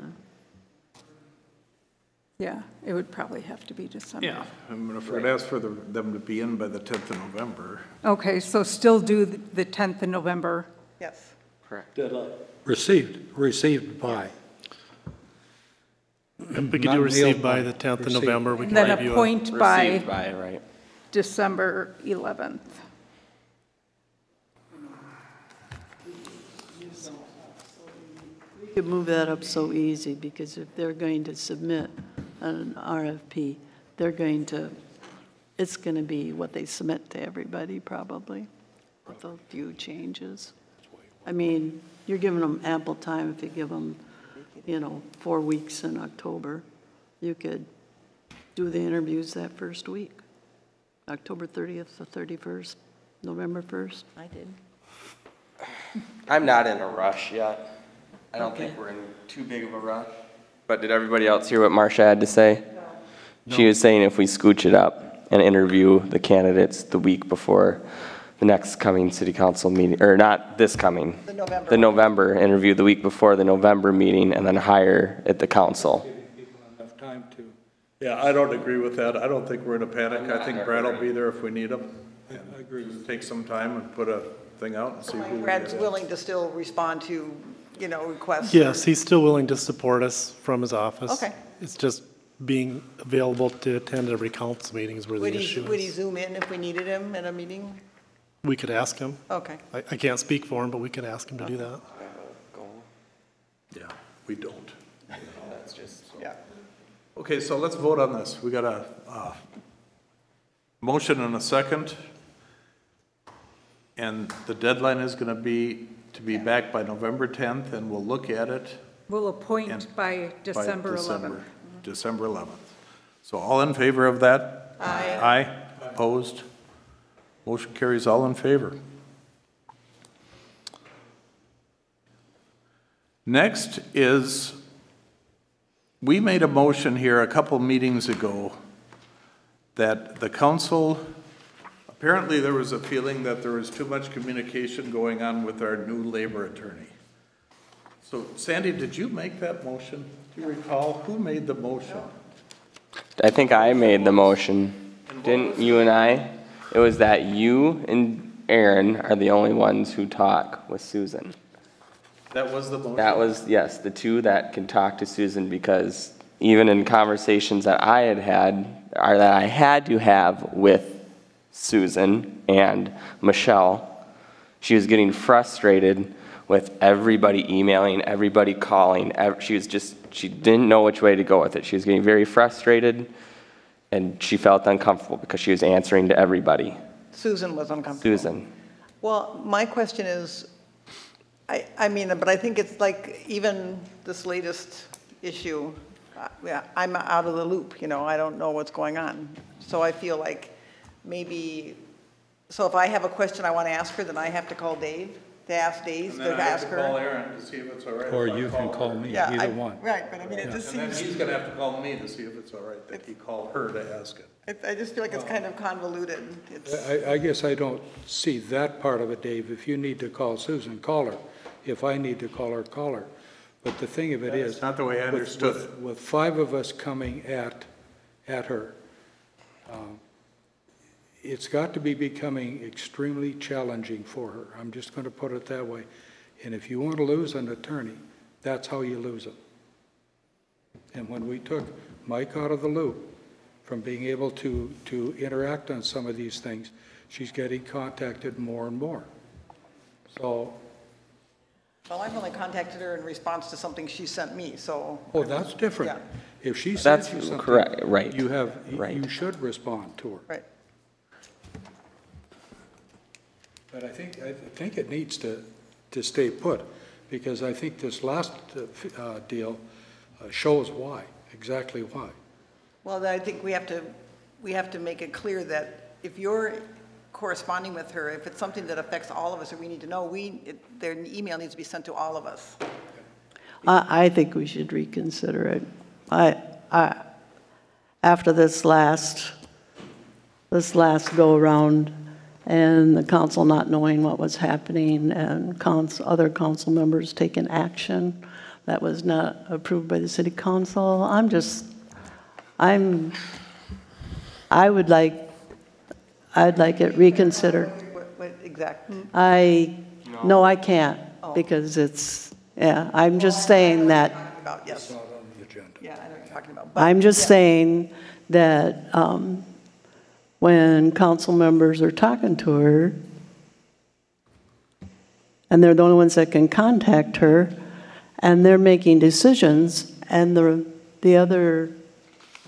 yeah, it would probably have to be December. Yeah. I mean, if we're gonna ask for them to be in by the 10th of November. Okay, so still do the 10th of November. Yes. Correct. Received by. We could Not do receive mailed by by, the 10th of received. November. We And can then review it. appoint Received by by, right. December 11th. we could move that up so easy, because if they're going to submit an RFP, it's going to be what they submit to everybody probably, with a few changes. I mean, you're giving them ample time if you give them, 4 weeks in October. You could do the interviews that first week, October 30th to 31st, November 1st. I did. I'm not in a rush yet. I don't think we're in too big of a rush. But did everybody else hear what Marcia had to say? She was saying if we scooch it up and interview the candidates the week before the next coming city council meeting, or not this coming. The November. The November interview the week before the November meeting, and then hire at the council. Enough time to. Yeah, I don't agree with that. I don't think we're in a panic. I think Brad will be there if we need him. I agree with Take some time and put a thing out and see who we Brad's get. willing to still respond to, requests. Yes, he's still willing to support us from his office. Okay. It's just being available to attend every council meeting is where the Would issue he is. zoom in if we needed him at a meeting? We could ask him. Okay. I can't speak for him, but we could ask him to do that. Yeah, we don't. That's just. Yeah. Okay, so let's vote on this. We got a motion and a second. And the deadline is going to be back by November 10th, and we'll look at it We'll And appoint by by December 11th. December 11th. So all in favor of that? Aye. Aye, opposed? Motion carries, all in favor. Next is, we made a motion here a couple meetings ago that the council, apparently there was a feeling that there was too much communication going on with our new labor attorney. So Sandy, did you make that motion? Do you recall? Who made the motion? I think I made the motion. Didn't you and I? It was that you and Aaron are the only ones who talk with Susan. That was the motion? That was, yes, the two that can talk to Susan, because even in conversations that I had, or that I had to have with Susan and Michelle, she was getting frustrated with everybody emailing, everybody calling. She didn't know which way to go with it. She was getting very frustrated, and she felt uncomfortable because she was answering to everybody. Susan was uncomfortable. Susan. Well, my question is, I mean, but I think it's like even this latest issue, yeah, I'm out of the loop, I don't know what's going on. So I feel like maybe, so if I have a question I want to ask her, then I have to call Dave, to ask Dave, And to then I have ask to call her? Aaron to see if it's all right. Or if I you can call me, Yeah, either one. Right, but I mean, it just And then seems, he's gonna have to call me to see if it's all right that he called her to ask it. I just feel like it's kind of convoluted. It's, I guess I don't see that part of it, Dave. If you need to call Susan, call her. If I need to call her, call her. But the thing of it is. That's not the way I with- understood with- it. With 5 of us coming at her, it's got to be becoming extremely challenging for her. I'm just going to put it that way. And if you want to lose an attorney, that's how you lose them. And when we took Mike out of the loop from being able to interact on some of these things, she's getting contacted more and more. So, well, I've only contacted her in response to something she sent me, so. oh, that's different. Yeah. If she That's sends you something. correct, right. You Right. should respond to her. Right. But I think it needs to stay put, because I think this last deal shows why, exactly why. Well, then I think we have to make it clear that if you're corresponding with her, if it's something that affects all of us, or we need to know, their email needs to be sent to all of us. I think we should reconsider it. After this last go-around, and the council not knowing what was happening, and other council members taking action that was not approved by the city council, I'd like it reconsidered. What exactly? No, I can't, because I'm just saying that, About, yes. Not on the agenda. Yeah, I know what you're talking about. But, I'm just yeah. saying that when council members are talking to her, and they're the only ones that can contact her, and they're making decisions, and the other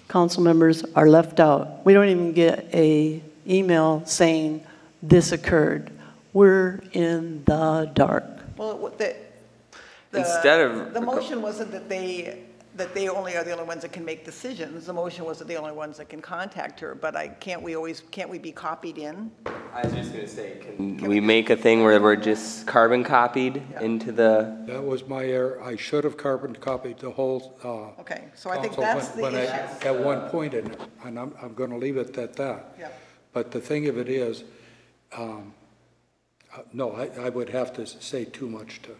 council members are left out. We don't even get a email saying this occurred. We're in the dark. Well, Instead of- the motion wasn't that they only are the only ones that can make decisions. The motion was that they're the only ones that can contact her, but can't we be copied in? I was just going to say, can we make a thing where we're just carbon copied into the, That was my error. I should have carbon copied the whole. Okay, so I think council that's when the I- issue. At one point in it, and I'm going to leave it at that. Yeah. But the thing of it is, no, I would have to say too much to.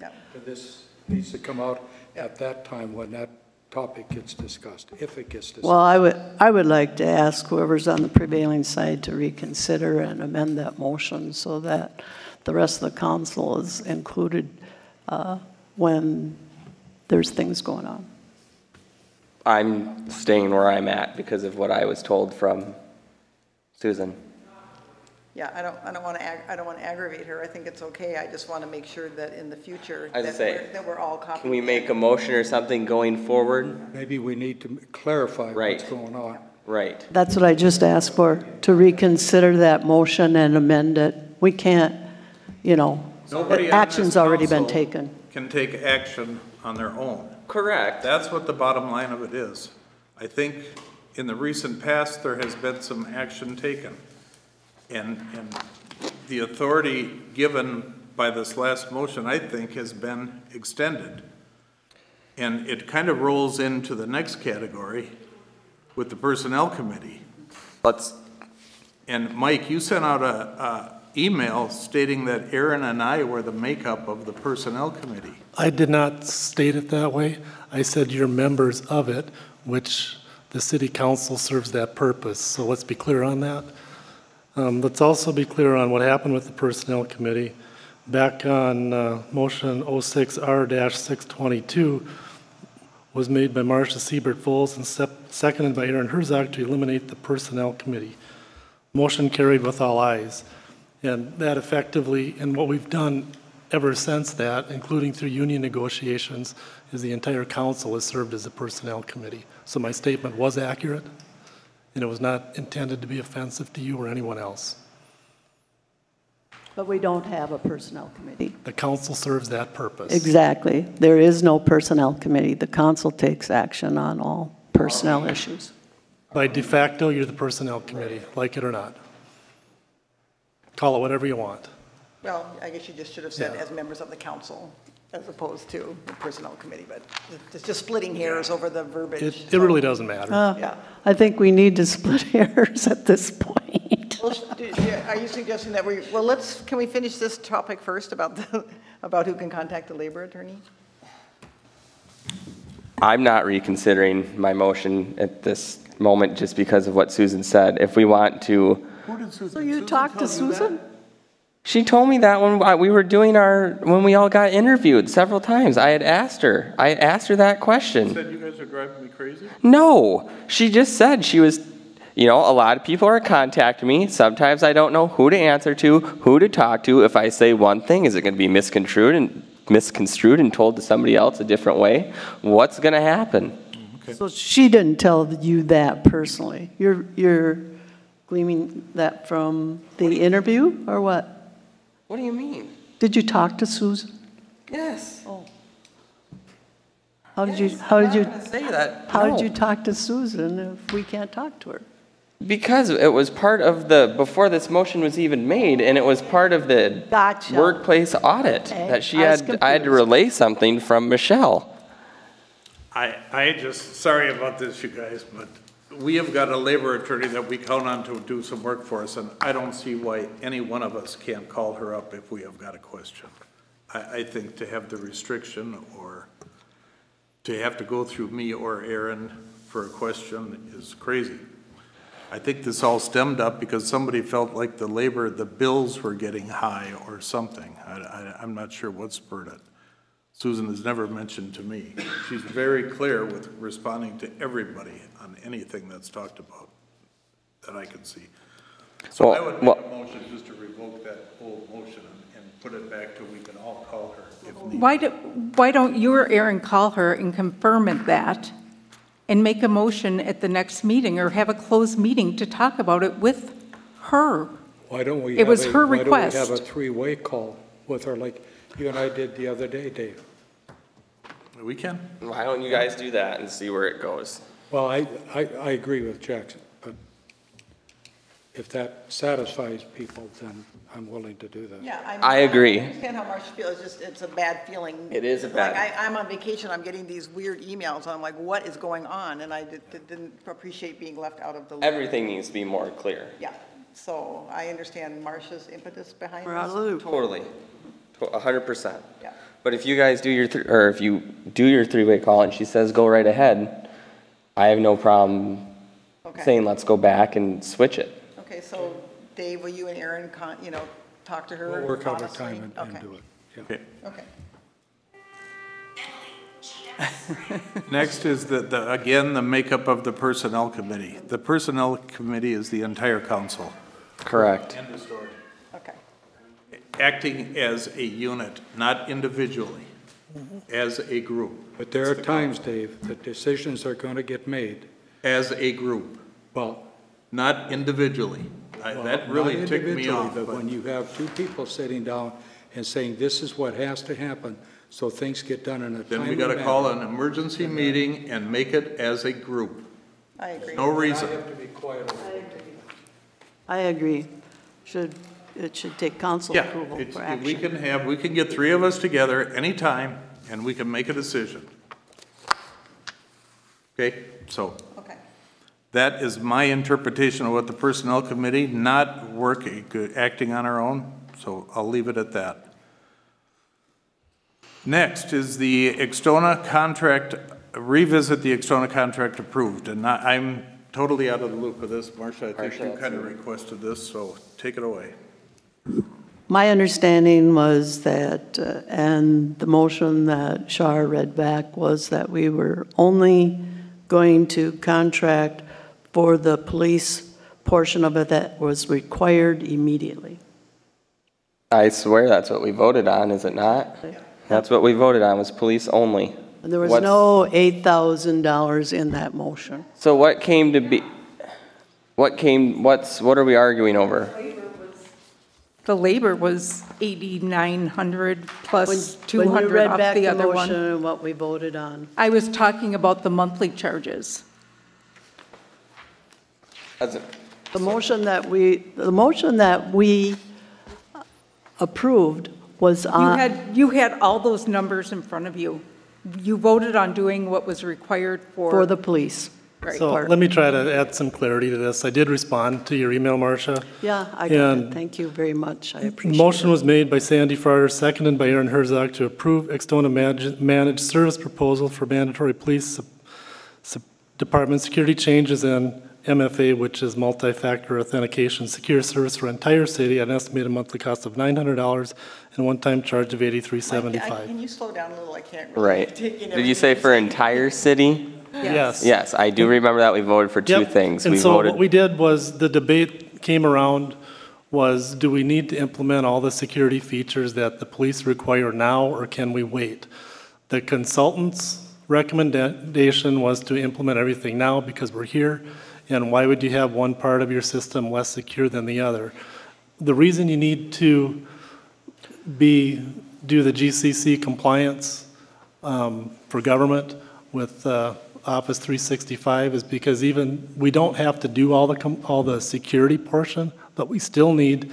Yeah. This needs to come out at that time when that topic gets discussed, if it gets discussed. Well, I would like to ask whoever's on the prevailing side to reconsider and amend that motion so that the rest of the council is included when there's things going on. I'm staying where I'm at because of what I was told from Susan. Yeah, I don't want to aggravate her. I think it's okay. I just want to make sure that in the future As I say, that we're all copied. Can we make a motion or something going forward? Maybe we need to clarify what's Right. going on. Right. That's what I just asked for, to reconsider that motion and amend it. We can't, Nobody on action's this already been council taken. Can take action on their own. Correct. That's what the bottom line of it is. I think in the recent past, there has been some action taken. And the authority given by this last motion, I think, has been extended. And it kind of rolls into the next category with the Personnel Committee. And Mike, you sent out a email stating that Aaron and I were the makeup of the Personnel Committee. I did not state it that way. I said you're members of it, which the city council serves that purpose. So let's be clear on that. Let's also be clear on what happened with the Personnel Committee. Back on motion 06R-622 was made by Marcia Siebert-Foles and seconded by Aaron Herzog to eliminate the Personnel Committee. Motion carried with all ayes. And that effectively, and what we've done ever since that, including through union negotiations, is the entire council has served as a Personnel Committee. So my statement was accurate, and it was not intended to be offensive to you or anyone else. But we don't have a personnel committee. The council serves that purpose. Exactly. There is no personnel committee. The council takes action on all personnel issues. By de facto, you're the Personnel Committee, like it or not. call it whatever you want. Well, I guess you just should have said as members of the council as opposed to the personnel committee, but it's just splitting hairs over the verbiage. It really doesn't matter. Yeah. I think we need to split hairs at this point. Well, are you suggesting that can we finish this topic first about about who can contact the labor attorney? I'm not reconsidering my motion at this moment just because of what Susan said. If we want to, Who did Susan? So you Susan talked to tell you that? Susan? she told me that when we were doing when we all got interviewed several times. I asked her that question. Said you guys are driving me crazy? No, she just said she was, a lot of people are contacting me. Sometimes I don't know who to answer to, who to talk to. If I say one thing, is it going to be misconstrued and told to somebody else a different way? What's going to happen? So she didn't tell you that personally? You're gleaming that from the interview, or what? What do you mean? Did you talk to Susan? Yes. Oh. How did I'm you not gonna say that. how No. did you talk to Susan if we can't talk to her? Because it was part of before this motion was even made, and it was part of the Gotcha. workplace audit Okay, that I was I had to confused. relay something from Michelle. I just, sorry about this, you guys, but we have got a labor attorney that we count on to do some work for us, and I don't see why any one of us can't call her up if we have got a question. I think to have the restriction or to have to go through me or Aaron for a question is crazy. I think this all stemmed up because somebody felt like the bills were getting high or something. I'm not sure what spurred it. Susan has never mentioned to me. She's very clear with responding to everybody on anything that's talked about that I can see. So I would make a motion just to revoke that whole motion and put it back to we can all call her if needed. Why don't you or Aaron call her and confirm that and make a motion at the next meeting or have a closed meeting to talk about it with her? Why don't we It was her Why request. don't we have a three-way call with her like you and I did the other day, Dave? We can. Why don't you guys do that and see where it goes? Well, I agree with Jackson, but if that satisfies people, then I'm willing to do that. Yeah, I agree. I understand how Marcia feels, it's a bad feeling. It is a bad- Like, I'm on vacation, I'm getting these weird emails, and I'm like, what is going on? And I didn't appreciate being left out of the loop. Everything needs to be more clear. Yeah, so I understand Marcia's impetus behind We're out of the this. loop. Totally. 100%. Yeah. But if you guys do if you do your three-way call and she says go right ahead, I have no problem Okay. saying let's go back and switch it. Okay, so Dave, will you and Aaron, talk to her We'll work out a honestly? time and Okay. do it. Yeah. Okay. Okay. Next is again, the makeup of the personnel committee. The personnel committee is the entire council. Correct. End of story. Okay. Acting as a unit, not individually, as a group. But there are times, Dave, that decisions are going to get made. As a group, Well, not individually. That really not ticked me individually, off. but when you have two people sitting down and saying, this is what has to happen, so things get done in a timely Then manner. we gotta call an emergency meeting and make it as a group. I agree. No reason. I have to be quiet. I agree. It should take council Yeah, approval it's, for we action. we can get three of us together anytime and we can make a decision. Okay, so Okay. that is my interpretation of what the personnel committee, not acting on our own, so I'll leave it at that. Next is the Extona contract, revisit the Extona contract approved, and I'm totally out of the loop with this. Marcia, I think you kind of requested this, so take it away. My understanding was that, and the motion that Shar read back was that we were only going to contract for the police portion of it that was required immediately. I swear that's what we voted on, is it not? That's what we voted on, was police only. And there was What's- no $8,000 in that motion. So what came to be, what are we arguing over? The labor was 8,900 plus When you 200 read off back the the other motion one. and what we voted on. I was talking about the monthly charges. As it- The motion that we approved was on. You had all those numbers in front of you. You voted on doing what was required For the police. Right. So let me try to add some clarity to this. I did respond to your email, Marcia. Yeah, I got it. And Thank you very much. I appreciate it. Motion was made by Sandy Farrar, seconded by Aaron Herzog to approve Extona managed service proposal for mandatory police department security changes in MFA, which is multi-factor authentication secure service for entire city at an estimated monthly cost of $900 and a one-time charge of $83.75. Can you slow down a little? I can't really take in Right. Did you say for entire city? Yes. Yes, I do remember that we voted for two Yep. things. And We so voted. what we did was, the debate came around was, do we need to implement all the security features that the police require now, or can we wait? The consultant's recommendation was to implement everything now because we're here, and why would you have one part of your system less secure than the other? The reason you need to do the GCC compliance for government with Office 365 is because even, we don't have to do all the security portion, but we still need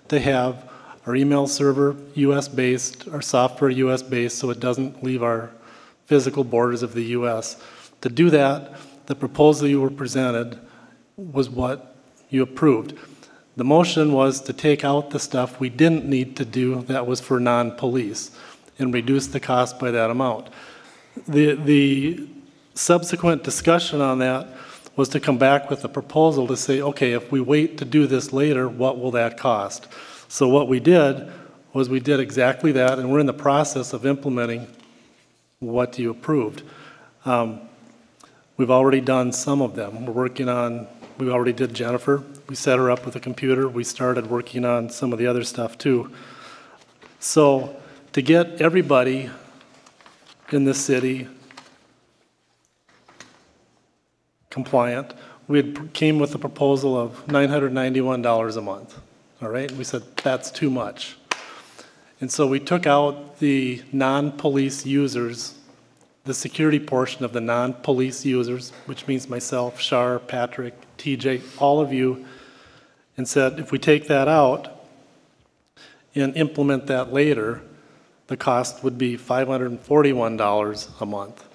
to have our email server US-based, our software US-based, so it doesn't leave our physical borders of the US. To do that, the proposal you were presented was what you approved. The motion was to take out the stuff we didn't need to do that was for non-police and reduce the cost by that amount. The subsequent discussion on that was to come back with a proposal to say, okay, if we wait to do this later, what will that cost? So what we did was we did exactly that, and we're in the process of implementing what you approved. We've already done some of them. We already did Jennifer. We set her up with a computer. We started working on some of the other stuff too. So to get everybody in the city compliant, came with a proposal of $991 a month, all right? We said, that's too much. And so we took out the non-police users, the security portion of the non-police users, which means myself, Shar, Patrick, TJ, all of you, and said, if we take that out and implement that later, the cost would be $541 a month.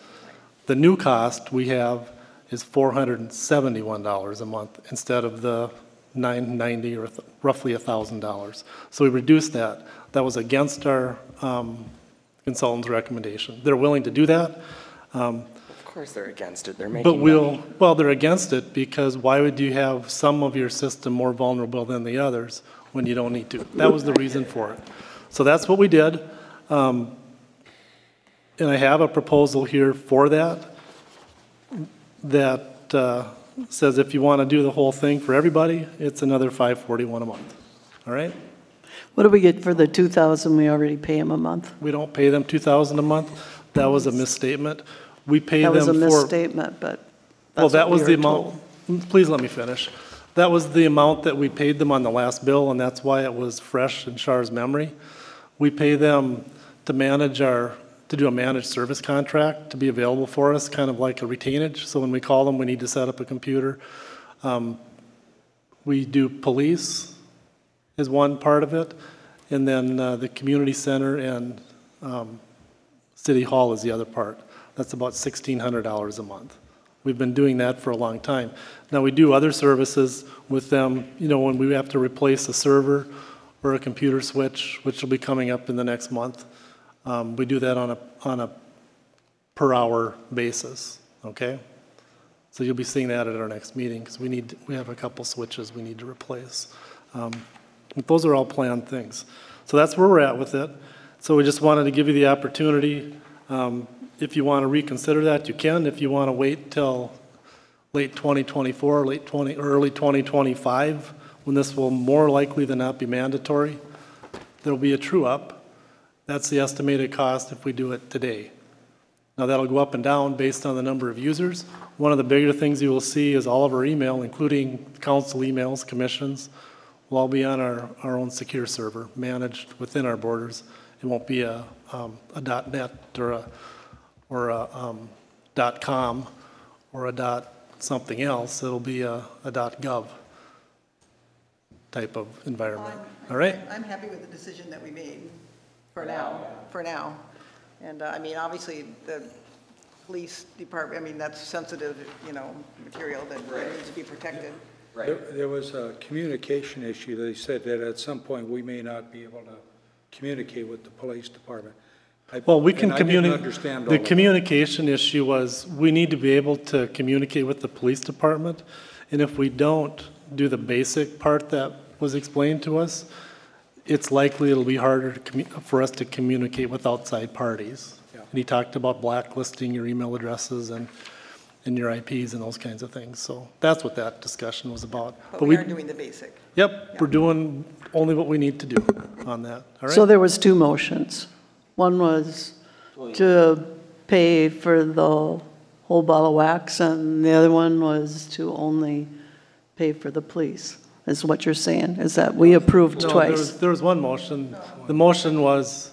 The new cost we have is $471 a month instead of the $990 or roughly $1,000. So we reduced that. That was against our consultant's recommendation. They're willing to do that. Of course they're against it. They're making But well, they're against it because why would you have some of your system more vulnerable than the others when you don't need to? That was the reason for it. So that's what we did. And I have a proposal here for that says if you want to do the whole thing for everybody, it's another $541 a month. All right? What do we get for the 2,000 we already pay them a month? We don't pay them $2,000 a month. That was a misstatement. We pay them for. That was a misstatement, but Well, that's that what was we the were amount, told. please let me finish. That was the amount that we paid them on the last bill, and that's why it was fresh in Char's memory. We pay them to do a managed service contract to be available for us, kind of like a retainage. So when we call them, we need to set up a computer. We do police is one part of it, and then the community center and City Hall is the other part. That's about $1,600 a month. We've been doing that for a long time. Now, we do other services with them, when we have to replace a server or a computer switch, which will be coming up in the next month. We do that on a per hour basis, okay? So you'll be seeing that at our next meeting because we have a couple switches we need to replace. But those are all planned things. So that's where we're at with it. So we just wanted to give you the opportunity. If you want to reconsider that, you can. If you want to wait till late 2024, early 2025, when this will more likely than not be mandatory, there'll be a true-up. That's the estimated cost if we do it today. Now that'll go up and down based on the number of users. One of the bigger things you will see is all of our email, including council emails, commissions, will all be on our own secure server, managed within our borders. It won't be a .net or a .com or a .something else. It'll be a .gov. type of environment. All right? I'm happy with the decision that we made for now. And, I mean, obviously, the police department, I mean, that's sensitive, material that needs to be protected. There was a communication issue. They said that at some point, we may not be able to communicate with the police department. Well, we can And I didn't communicate. understand all The of that. communication issue was, we need to be able to communicate with the police department. And if we don't do the basic part that was explained to us, it's likely it'll be harder for us to communicate with outside parties. Yeah. And he talked about blacklisting your email addresses and your IPs and those kinds of things. So that's what that discussion was about. But we are doing the basic. Yep, we're doing only what we need to do on that, all right? So there was two motions. One was to pay for the whole ball of wax, and the other one was to only pay for the police, is what you're saying, is that we approved No, twice? there was one motion. The motion was,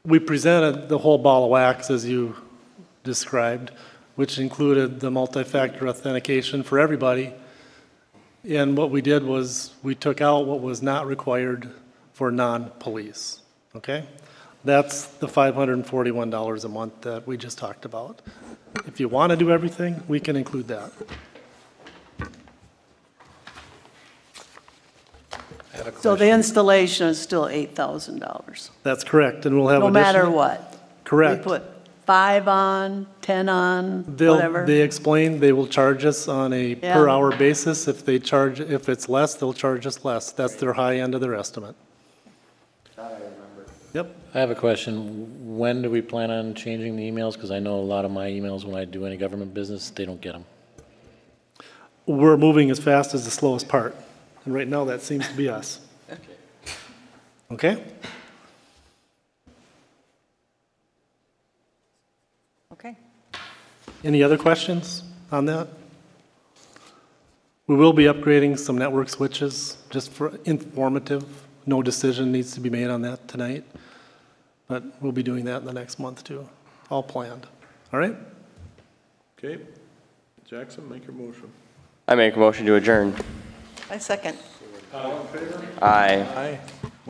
we presented the whole ball of wax as you described, which included the multi-factor authentication for everybody. And what we did was, we took out what was not required for non-police, okay? That's the $541 a month that we just talked about. If you want to do everything, we can include that. So the installation is still $8,000, That's correct, and we'll have no matter additional- what? Correct. We put 5 on, 10 on, They'll, whatever? they explained they will charge us on a Yeah. per hour basis. If it's less, they'll charge us less. That's their high end of their estimate. Yep. I have a question. When do we plan on changing the emails? Because I know a lot of my emails, when I do any government business, they don't get them. We're moving as fast as the slowest part, and right now that seems to be us. Okay? Okay. Any other questions on that? We will be upgrading some network switches, just for informative. No decision needs to be made on that tonight, but we'll be doing that in the next month too, all planned. All right? Okay. Jackson, make your motion. I make a motion to adjourn. I second. Aye. Aye.